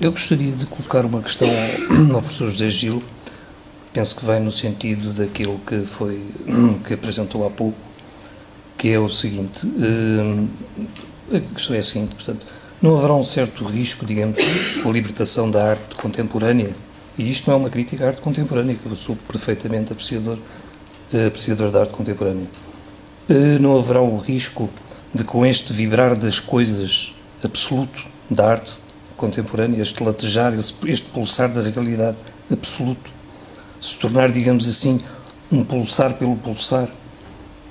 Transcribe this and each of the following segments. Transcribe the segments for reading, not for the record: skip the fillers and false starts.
Eu gostaria de colocar uma questão ao professor José Gil, penso que vai no sentido daquilo que apresentou há pouco, que é o seguinte, a questão é a seguinte, portanto, não haverá um certo risco, digamos, com a libertação da arte contemporânea, e isto não é uma crítica à arte contemporânea, que eu sou perfeitamente apreciador da arte contemporânea, não haverá o risco de, com este vibrar das coisas absoluto da arte contemporânea, este latejar, este pulsar da realidade absoluto, se tornar, digamos assim, um pulsar pelo pulsar,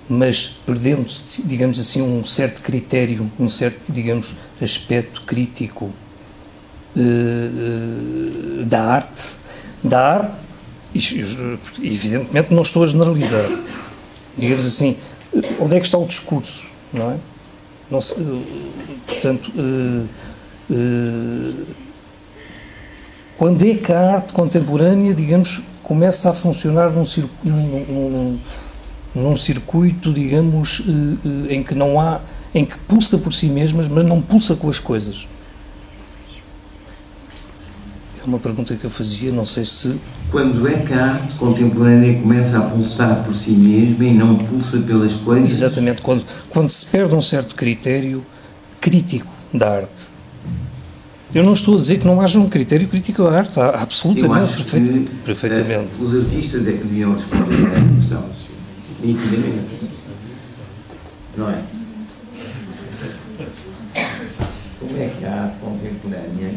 mas perdendo, digamos assim, um certo critério, um certo, digamos, aspecto crítico da arte, evidentemente não estou a generalizar, digamos assim, onde é que está o discurso, não é? Não se, portanto, quando é que a arte contemporânea, digamos, começa a funcionar num circuito, digamos, em que não há, em que pulsa por si mesmas, mas não pulsa com as coisas? É uma pergunta que eu fazia, não sei se... Quando é que a arte contemporânea começa a pulsar por si mesma e não pulsa pelas coisas? Exatamente, quando se perde um certo critério crítico da arte. Eu não estou a dizer que não haja um critério crítico da arte, há absolutamente, perfeitamente. Os artistas é que deviam responder a esta questão, nitidamente. Não é? Como é que a arte contemporânea,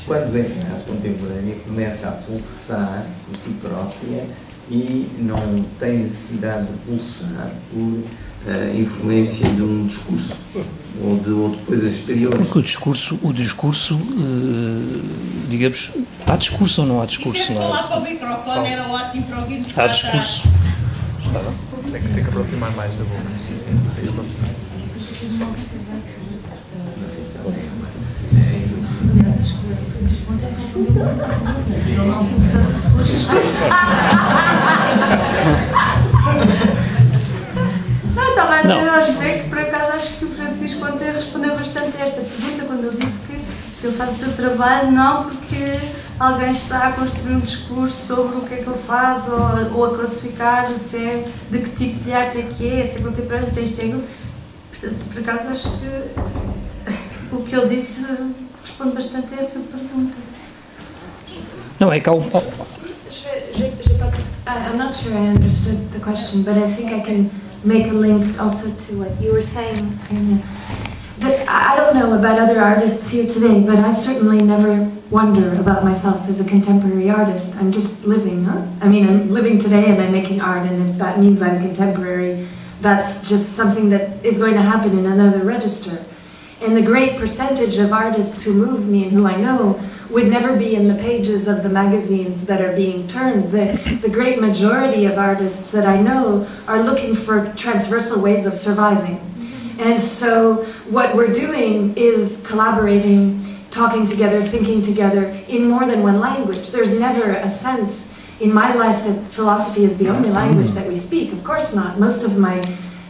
quando é que a arte contemporânea começa a pulsar por si própria e não tem necessidade de pulsar por influência de um discurso ou de coisas exteriores? Porque o discurso, digamos, há discurso ou não há discurso? Se falar para o microfone era ótimo para ouvirmos. Há discurso. Tem que aproximar mais da boca. Não, estava a dizer ao José que por acaso acho que o Francisco ontem respondeu bastante a esta pergunta quando ele disse que ele faz o seu trabalho não porque alguém está a construir um discurso sobre o que é que ele faz ou a classificar se é, de que tipo de arte é que é, se é contemporâneo, se é século. Portanto, por acaso acho que o que ele disse responde bastante a essa pergunta. Não, é que há um... I'm not sure I understood the question, but I think I can make a link also to what you were saying. That I don't know about other artists here today, but I certainly never wonder about myself as a contemporary artist. I'm just living, huh? I mean, I'm living today and I'm making art, and if that means I'm contemporary, that's just something that is going to happen in another register. And the great percentage of artists who move me and who I know would never be in the pages of the magazines that are being turned. The great majority of artists that I know are looking for transversal ways of surviving. And so what we're doing is collaborating, talking together, thinking together in more than one language. There's never a sense in my life that philosophy is the only language that we speak. Of course not. Most of my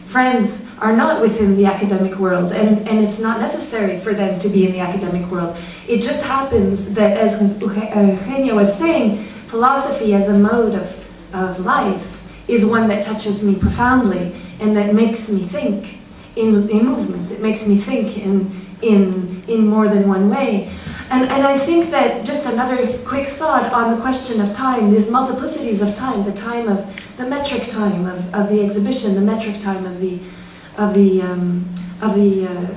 friends are not within the academic world, and it's not necessary for them to be in the academic world. It just happens that, as Eugenia was saying, philosophy as a mode of life is one that touches me profoundly and that makes me think in movement. It makes me think in more than one way. And I think that just another quick thought on the question of time, these multiplicities of time, the time of the metric time of the exhibition, the metric time of the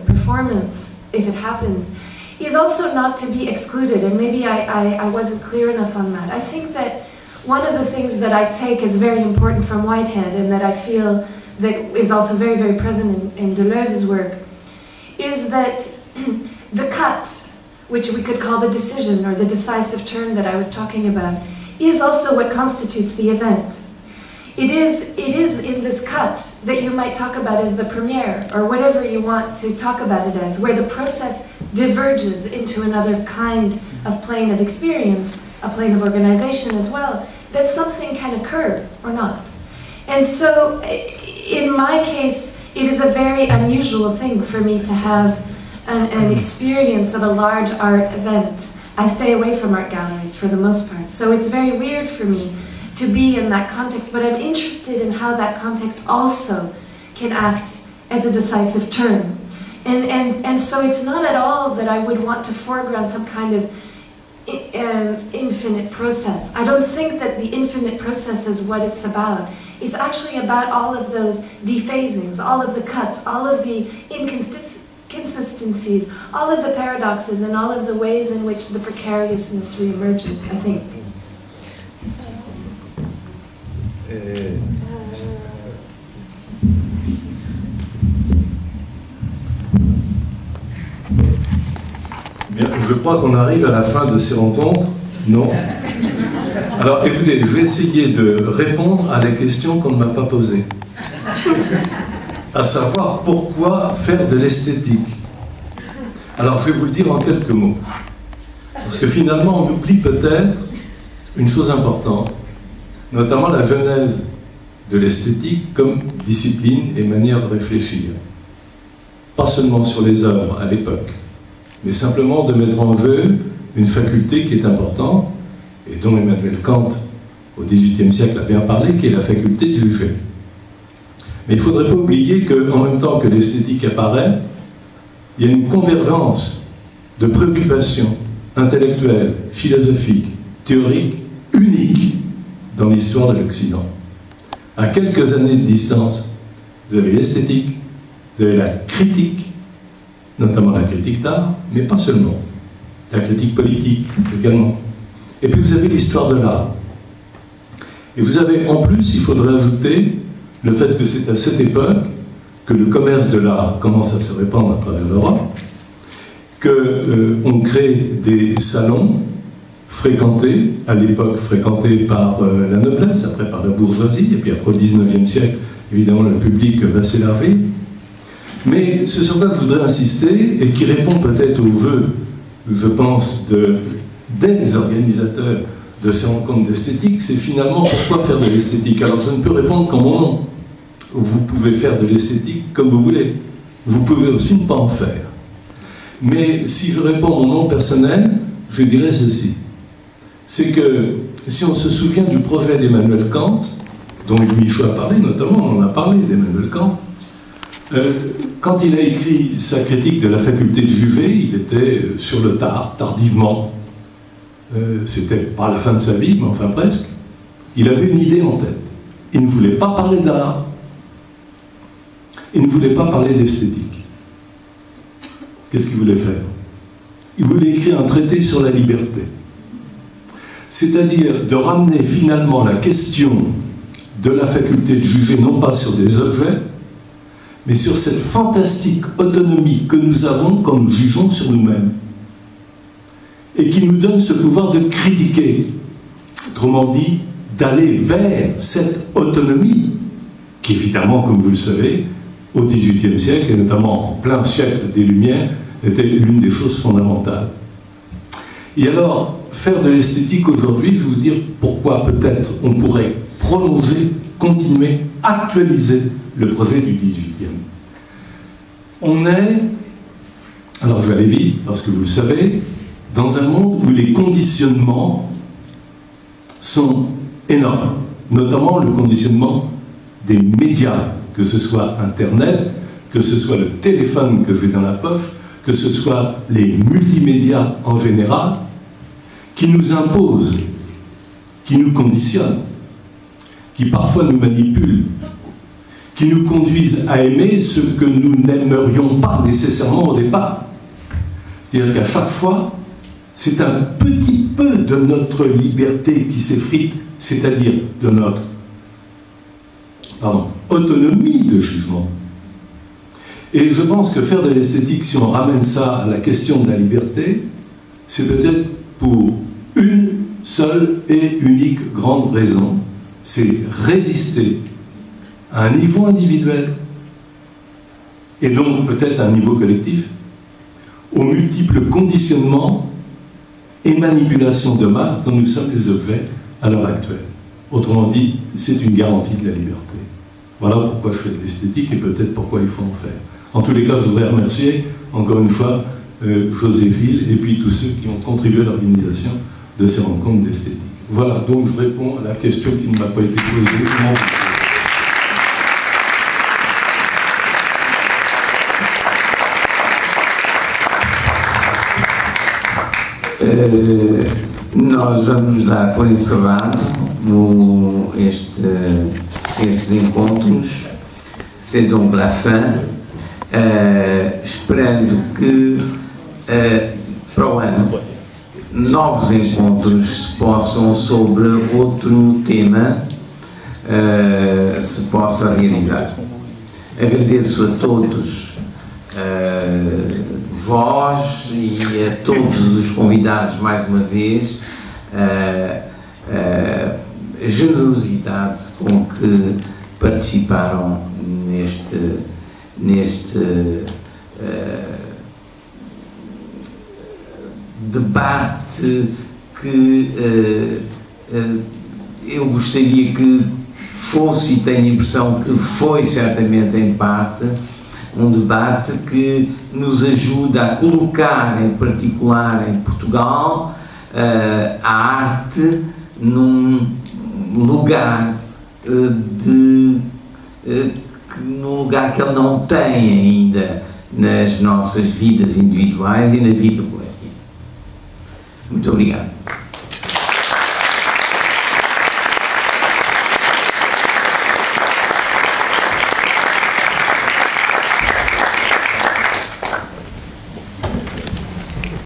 performance, if it happens, is also not to be excluded. And maybe I wasn't clear enough on that. I think that one of the things that I take as very important from Whitehead, and that I feel that is also very, very present in Deleuze's work, is that the cut, which we could call the decision or the decisive turn that I was talking about, is also what constitutes the event. It is in this cut that you might talk about as the premiere, or whatever you want to talk about it as, where the process diverges into another kind of plane of experience, a plane of organization as well. that something can occur or not. And so, in my case, it is a very unusual thing for me to have an experience of a large art event. I stay away from art galleries for the most part, so it's very weird for me to be in that context, but I'm interested in how that context also can act as a decisive term. And so it's not at all that I would want to foreground some kind of infinite process. I don't think that the infinite process is what it's about. It's actually about all of those dephasings, all of the cuts, all of the inconsistencies, all of the paradoxes, and all of the ways in which the precariousness reemerges, I think. Bien, je crois qu'on arrive à la fin de ces rencontres. Non? Alors écoutez, je vais essayer de répondre à la question qu'on ne m'a pas posée. À savoir, pourquoi faire de l'esthétique? Alors je vais vous le dire en quelques mots. Parce que finalement, on oublie peut-être une chose importante, notamment la genèse de l'esthétique comme discipline et manière de réfléchir. Pas seulement sur les œuvres à l'époque, mais simplement de mettre en jeu une faculté qui est importante, et dont Emmanuel Kant, au XVIIIe siècle, a bien parlé, qui est la faculté de juger. Mais il ne faudrait pas oublier qu'en même temps que l'esthétique apparaît, il y a une convergence de préoccupations intellectuelles, philosophiques, théoriques, uniques dans l'histoire de l'Occident. À quelques années de distance, vous avez l'esthétique, vous avez la critique, notamment la critique d'art, mais pas seulement, la critique politique également. Et puis vous avez l'histoire de l'art. Et vous avez en plus, il faudrait ajouter le fait que c'est à cette époque que le commerce de l'art commence à se répandre à travers l'Europe, qu'on crée des salons fréquentés, à l'époque fréquentés par la noblesse, après par la bourgeoisie, et puis après au XIXe siècle, évidemment le public va s'élargir. Mais ce sur quoi je voudrais insister, et qui répond peut-être aux vœux, je pense, des organisateurs de ces rencontres d'esthétique, c'est finalement pourquoi faire de l'esthétique. Alors je ne peux répondre qu'en mon nom. Vous pouvez faire de l'esthétique comme vous voulez. Vous pouvez aussi ne pas en faire. Mais si je réponds en mon nom personnel, je dirais ceci. C'est que si on se souvient du projet d'Emmanuel Kant, dont Yves Michaud a parlé, notamment, on en a parlé d'Emmanuel Kant, quand il a écrit sa critique de la faculté de juger, il était sur le tard, tardivement. C'était pas la fin de sa vie, mais enfin presque. Il avait une idée en tête. Il ne voulait pas parler d'art. Il ne voulait pas parler d'esthétique. Qu'est-ce qu'il voulait faire? Il voulait écrire un traité sur la liberté. C'est-à-dire de ramener finalement la question de la faculté de juger, non pas sur des objets, mais sur cette fantastique autonomie que nous avons quand nous jugeons sur nous-mêmes, et qui nous donne ce pouvoir de critiquer, autrement dit, d'aller vers cette autonomie, qui évidemment, comme vous le savez, au XVIIIe siècle, et notamment en plein siècle des Lumières, était l'une des choses fondamentales. Et alors, faire de l'esthétique aujourd'hui, je vais vous dire pourquoi peut-être on pourrait prolonger, continuer, actualiser le projet du XVIIIe. On est, alors je vais aller vite, parce que vous le savez, dans un monde où les conditionnements sont énormes, notamment le conditionnement des médias, que ce soit Internet, que ce soit le téléphone que j'ai dans la poche, que ce soit les multimédias en général, qui nous imposent, qui nous conditionnent, qui parfois nous manipulent, qui nous conduisent à aimer ce que nous n'aimerions pas nécessairement au départ. C'est-à-dire qu'à chaque fois, c'est un petit peu de notre liberté qui s'effrite, c'est-à-dire de notre autonomie de jugement. Et je pense que faire de l'esthétique, si on ramène ça à la question de la liberté, c'est peut-être pour une seule et unique grande raison, c'est résister à un niveau individuel, et donc peut-être à un niveau collectif, aux multiples conditionnements et manipulations de masse dont nous sommes les objets à l'heure actuelle. Autrement dit, c'est une garantie de la liberté. Voilà pourquoi je fais de l'esthétique et peut-être pourquoi il faut en faire. En tous les cas, je voudrais remercier, encore une fois, Joséphine et puis tous ceux qui ont contribué à l'organisation de ces rencontres d'esthétique. Voilà, donc je réponds à la question qui ne m'a pas été posée. Nós vamos dar por encerrado estes encontros, c'est donc la fin, esperando que para o ano novos encontros se possam sobre outro tema se possa realizar. Agradeço a todos vós e a todos os convidados mais uma vez a generosidade com que participaram neste debate que eu gostaria que fosse, e tenho a impressão que foi certamente em parte, um debate que nos ajuda a colocar, em particular em Portugal, a arte num lugar num lugar que ele não tem ainda nas nossas vidas individuais e na vida coletiva. Muito obrigado.